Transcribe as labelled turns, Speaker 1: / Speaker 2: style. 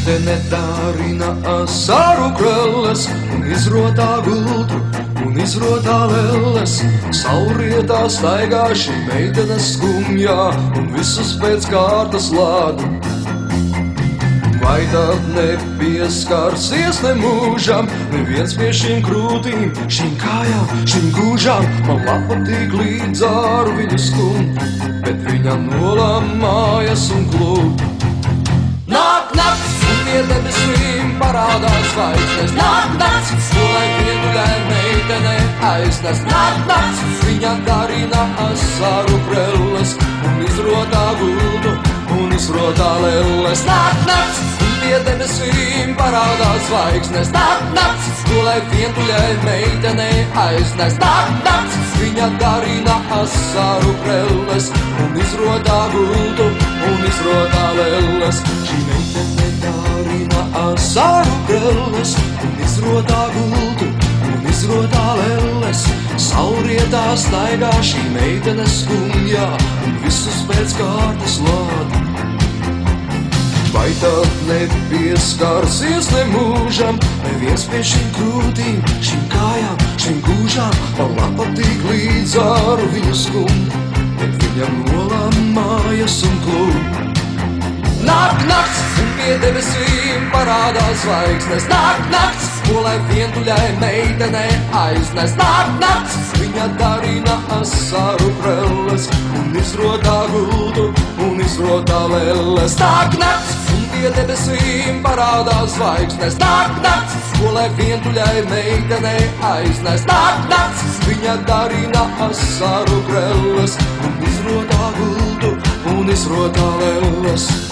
Speaker 1: meitene dārina asaru krelles un izrotā gultu un izrotā lelles. Saulrietā staigā šī meitene skumjā un visus pēc kārtas lādu. Vai tad nepieskarsies ne mūžam, neviens pie šīm krūtīm, šīm kājām, šīm gūžām? Man patīk līdz āru viņu skumtu, bet viņa nolamājas un klūp. Nāk nakts, un pie debesīm parādās zvaigznes. Nāk nakts, ko lai vienuļai meitene aiznes. Nāk nakts, viņa darina asaru krelles un izrotā gultu un izrotā lelles. Nāk nakts, un pie debesīm parādās zvaigznes. Nāk nakts, ko lai vienuļai meitene aiznes. Nāk nakts, viņa darina asaru krelles un izrotā gultu un izrotā lelles. Šī meitene darina asaru krelles un izrotā gultu un izrotā lelles. Saulrietā staigā šī meitene skumjā un visus pēc kārtas lāda. Vai tad nepieskarsies ne mūžam, neviens pie šīm krūtīm, šīm kājām, šīm gūžām? Man patīk līdz āru viņu skumtu, bet viņa nolamājas un klūp. Nāk nakts, un pie debesīm parādās zvaigznes. Nāk nakts, ko lai vientuļai meitene aiznes. Nāk nakts, viņa darina asaru krelles un izrotā gultu un izrotā lelles. Nāk nakts, un pie debesīm parādās zvaigznes. Nāk nakts, ko lai vientuļai meitene aiznes. Nāk nakts, viņa darina asaru krelles un izrotā gultu un izrotā lelles.